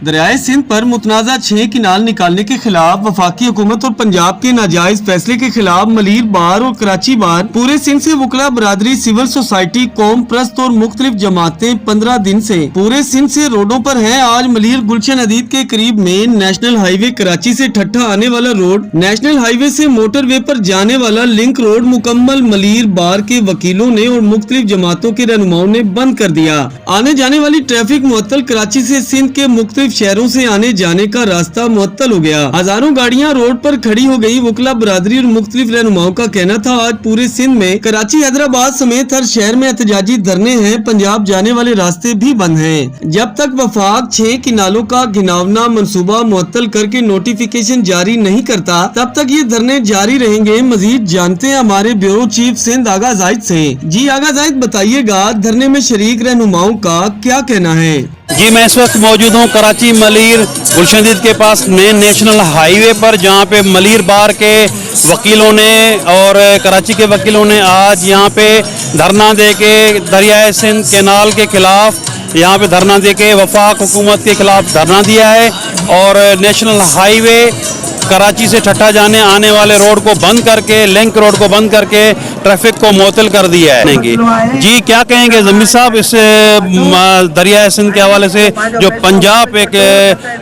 दरियाए सिंध पर मुतनाज़ा 6 किनाल निकालने के खिलाफ वफाकी हुकूमत और पंजाब के नाजायज फैसले के खिलाफ मलीर बार और कराची बार पूरे सिंध से वकला बरादरी, सिविल सोसाइटी, कौम प्रस्त और मुख्तलिफ जमातें 15 दिन से पूरे सिंध से रोडों पर हैं। आज मलीर गुलशन अदीद के करीब में नेशनल हाईवे कराची से ठट्ठा आने वाला रोड, नेशनल हाईवे से मोटरवे पर जाने वाला लिंक रोड मुकम्मल मलीर बार के वकीलों ने और मुख्तलिफ जमातों के रहनुमाओं ने बंद कर दिया। आने जाने वाली ट्रैफिक मुअत्तल, कराची से सिंध के मुख्तलिफ शहरों से आने जाने का रास्ता मुअत्तल हो गया। हजारों गाड़ियां रोड पर खड़ी हो गई। वकला बरादरी और मुख्तलिफ रहनुमाओं का कहना था आज पूरे सिंध में, कराची, हैदराबाद समेत हर शहर में एहतजाजी धरने हैं। पंजाब जाने वाले रास्ते भी बंद हैं। जब तक वफाक 6 किनालों का घिनौना मंसूबा मुअत्तल करके नोटिफिकेशन जारी नहीं करता, तब तक ये धरने जारी रहेंगे। मजीद जानते हैं हमारे ब्यूरो चीफ सिंध आगा जाहिद से। जी आगा जाहिद, बताइएगा धरने में शरीक रहनुमाओं का क्या कहना है? जी, मैं इस वक्त मौजूद हूँ कराची मलीर गुलशन अदीद के पास मेन नेशनल हाईवे पर, जहाँ पे मलीर बार के वकीलों ने और कराची के वकीलों ने आज यहाँ पे धरना दे के दरियाए सिंध कैनाल के खिलाफ यहाँ पे धरना दे के वफाक हुकूमत के खिलाफ धरना दिया है और नेशनल हाईवे कराची से ठट्ठा जाने आने वाले रोड को बंद करके, लिंक रोड को बंद करके ट्रैफिक को मुअत्तल कर दिया है। जी, क्या कहेंगे ज़मीर साहब इस दरियाए सिंध के हवाले से, जो पंजाब एक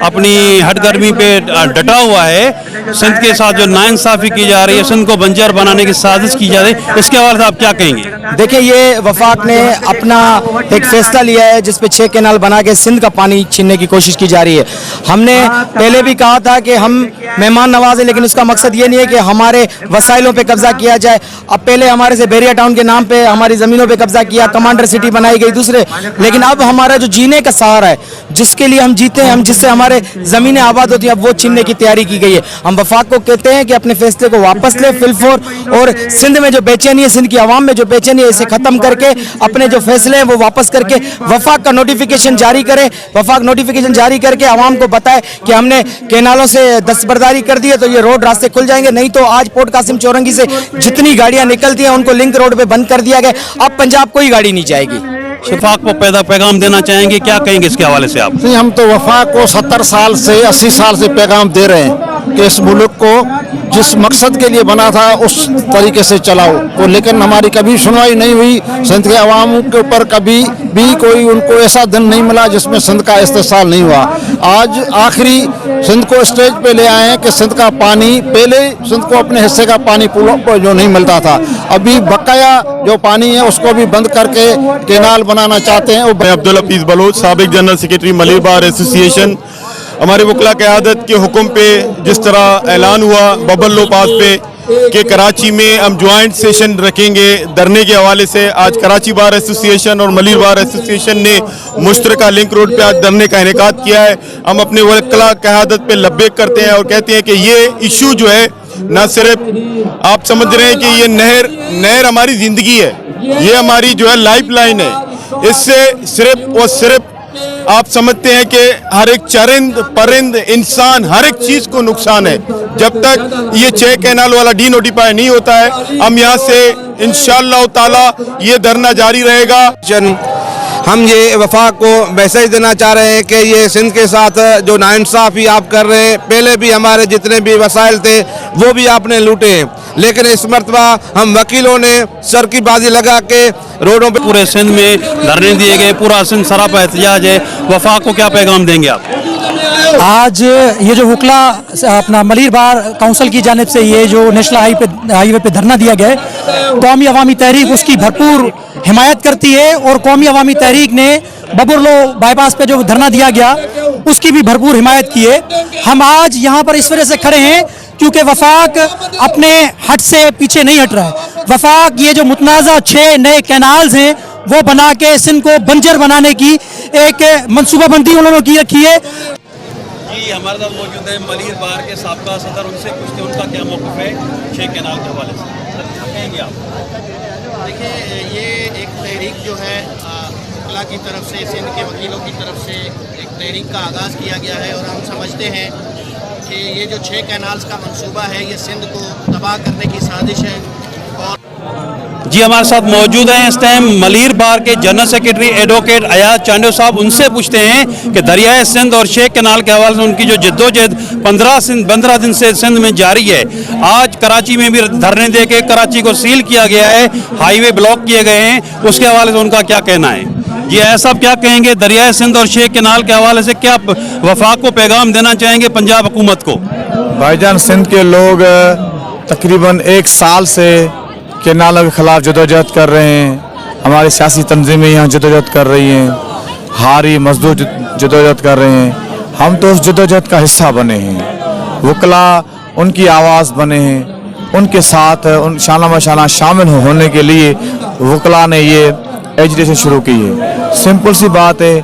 अपनी हटगर्मी पे डटा हुआ है, सिंध के साथ जो नाइंसाफ़ी की जा रही है, सिंध को बंजर बनाने की साजिश की जा रही है, इसके हवाले से आप क्या कहेंगे? देखिए, ये वफाक ने अपना एक फैसला लिया है जिसपे 6 कैनाल बना के सिंध का पानी छीनने की कोशिश की जा रही है। हमने पहले भी कहा था कि हम मेहमान नवाज है, लेकिन उसका मकसद ये नहीं है कि हमारे वसाइलों पे कब्जा किया जाए। अब पहले हमारे से बेरिया टाउन के नाम पे हमारी ज़मीनों पे कब्जा किया, कमांडर सिटी बनाई गई दूसरे, लेकिन अब हमारा जो जीने का सहारा है, जिसके लिए हम जीते हैं, हम जिससे हमारे ज़मीनें आबाद होती है, अब वो छीनने की तैयारी की गई है। हम वफाक को कहते हैं कि अपने फैसले को वापस ले फिलफोर, और सिंध में जो बेचैनी है, सिंध की आवाम में जो बेचैनी है, इसे ख़त्म करके अपने जो फैसले हैं वो वापस करके वफाक का नोटिफिकेशन जारी करे। वफाक नोटिफिकेशन जारी करके आवाम को बताए कि हमने कैनालों से दस्तबरदारी कर दी है, तो ये रोड रास्ते खुल जाएंगे। नहीं तो आज पोर्ट कासिम चौरंगी से जितनी गाड़ियां निकलती हैं उनको लिंक रोड पे बंद कर दिया गया। अब पंजाब कोई गाड़ी नहीं जाएगी। वफाक को पैगाम देना चाहेंगे, क्या कहेंगे इसके हवाले से आप? नहीं, हम तो वफाक को 70 साल से 80 साल से पैगाम दे रहे हैं कि इस मुल्क को जिस मकसद के लिए बना था उस तरीके से चलाओ, तो लेकिन हमारी कभी सुनवाई नहीं हुई। सिंध के अवाम के ऊपर कभी भी कोई उनको ऐसा दिन नहीं मिला जिसमें सिंध का इस्तेसाल नहीं हुआ। आज आखिरी सिंध को स्टेज पे ले आए हैं कि सिंध का पानी, पहले सिंध को अपने हिस्से का पानी जो नहीं मिलता था, अभी बकाया जो पानी है उसको भी बंद करके कैनाल बनाना चाहते हैं। अब्दुल हफीज बलोच, साबिक general secretary Malir bar association. हमारे वकला क़यादत के हुक्म पे जिस तरह ऐलान हुआ बबल लो पास पे कि कराची में हम ज्वाइंट सेशन रखेंगे धरने के हवाले से, आज कराची बार एसोसिएशन और मलीर बार एसोसिएशन ने मुश्तरका लिंक रोड पे आज धरने का इनेकाद किया है। हम अपने वकला क़यादत पे लब्बैक करते हैं और कहते हैं कि ये इशू जो है, न सिर्फ आप समझ रहे हैं कि ये नहर हमारी ज़िंदगी है, ये हमारी जो है लाइफ लाइन है। इससे सिर्फ और सिर्फ आप समझते हैं कि हर एक चरिंद परिंद इंसान हर एक चीज़ को नुकसान है। जब तक ये 6 कैनाल वाला डी नोटिफाई नहीं होता है, हम यहाँ से इंशाअल्लाह ताला ये धरना जारी रहेगा। हम ये वफाक को मैसेज देना चाह रहे हैं कि ये सिंध के साथ जो नाइंसाफ़ी आप कर रहे हैं, पहले भी हमारे जितने भी वसाइल थे वो भी आपने लूटे हैं, लेकिन इस मरतबा हम वकीलों ने सर की बाजी लगा के रोडों पे पूरे सिंध में धरने दिए गए, पूरा सिंध सरापा एहतजाज है। वफाक को क्या पैगाम देंगे आप? आज ये जो वकला अपना मलीर बार काउंसिल की जानिब से ये जो नेशनल हाईवे पे धरना दिया गया है, कौमी अवामी तहरीक उसकी भरपूर हिमायत करती है और कौमी अवामी तहरीक ने बबुरलो बाईपास पे जो धरना दिया गया उसकी भी भरपूर हिमायत की है। हम आज यहाँ पर इस वजह से खड़े हैं क्योंकि वफाक अपने हट से पीछे नहीं हट रहा है। वफाक ये जो मुतनाज़ा 6 नए कैनाल्स हैं वो बना के सिंध को बंजर बनाने की एक मनसूबाबंदी उन्होंने की रखी है। जी, हमारे साथ मौजूद है मलीर बार के साबका सदर, उनसे पूछते हैं उनका क्या मौक़िफ़ है 6 कैनाल के हवाले से। क्या कहेंगे आप? देखिए, ये एक तहरीक जो है वकला की तरफ से, सिंध के वकीलों की तरफ से एक तहरीक का आगाज़ किया गया है और हम समझते हैं कि ये जो 6 कैनाल्स का मंसूबा है ये सिंध को तबाह करने की साजिश है। और जी हमारे साथ मौजूद हैं इस टाइम मलीर बार के general secretary advocate Ayaz Chandio साहब। उनसे पूछते हैं कि दरियाए सिंध और शेख कैनाल के हवाले से उनकी जो जद्दोजहद 15 दिन से सिंध में जारी है। आज कराची में भी धरने दे के कराची को सील किया गया है, हाईवे ब्लॉक किए गए हैं, उसके हवाले से उनका क्या कहना है? जी अयाज साहब क्या कहेंगे, दरियाए सिंध और शेख कैनाल के हवाले से क्या वफाक को पैगाम देना चाहेंगे पंजाब हुकूमत को? भाईजान, सिंध के लोग तकरीबन 1 साल से कैनालों के खिलाफ जदोजहद कर रहे हैं। हमारी सियासी तंजीमें यहाँ जदोजहद कर रही हैं, हारी मजदूर जदोजहद कर रहे हैं। हम तो उस जदोजहद का हिस्सा बने हैं, वकला उनकी आवाज़ बने हैं, उनके साथ उन शाना बशाना शामिल होने के लिए वकला ने ये एजिटेशन शुरू की है। सिंपल सी बात है,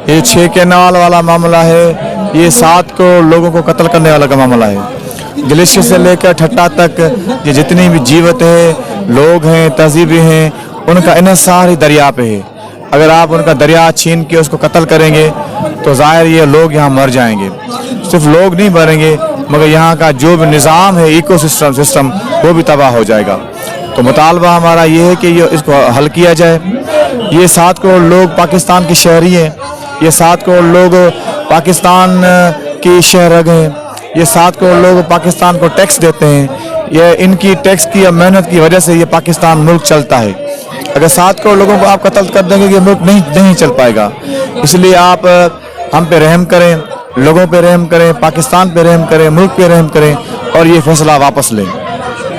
ये 6 कैनाल वाला मामला है, ये 7 को लोगों को कत्ल करने वाला का मामला है। ग्लेशियर से लेकर ठट्टा तक ये जितनी भी जीवत है, लोग हैं, तहजीबें हैं, उनका इन्हिसार ही दरिया पे है। अगर आप उनका दरिया छीन के उसको कत्ल करेंगे तो ज़ाहिर ये लोग यहाँ मर जाएंगे। सिर्फ लोग नहीं मरेंगे मगर यहाँ का जो भी निज़ाम है, इकोसिस्टम वो भी तबाह हो जाएगा। तो मुतालबा हमारा ये है कि ये इसको हल किया जाए। ये 7 करोड़ लोग पाकिस्तान के शहरी हैं, ये 7 करोड़ लोग पाकिस्तान की शहरग हैं, ये 7 करोड़ लोग पाकिस्तान को टैक्स देते हैं। ये इनकी टैक्स की या मेहनत की वजह से ये पाकिस्तान मुल्क चलता है। अगर 7 करोड़ लोगों को आप कत्ल कर देंगे ये मुल्क नहीं चल पाएगा। इसलिए आप हम पे रहम करें, लोगों पे रहम करें, पाकिस्तान पे रहम करें, मुल्क पे रहम करें और ये फैसला वापस लें।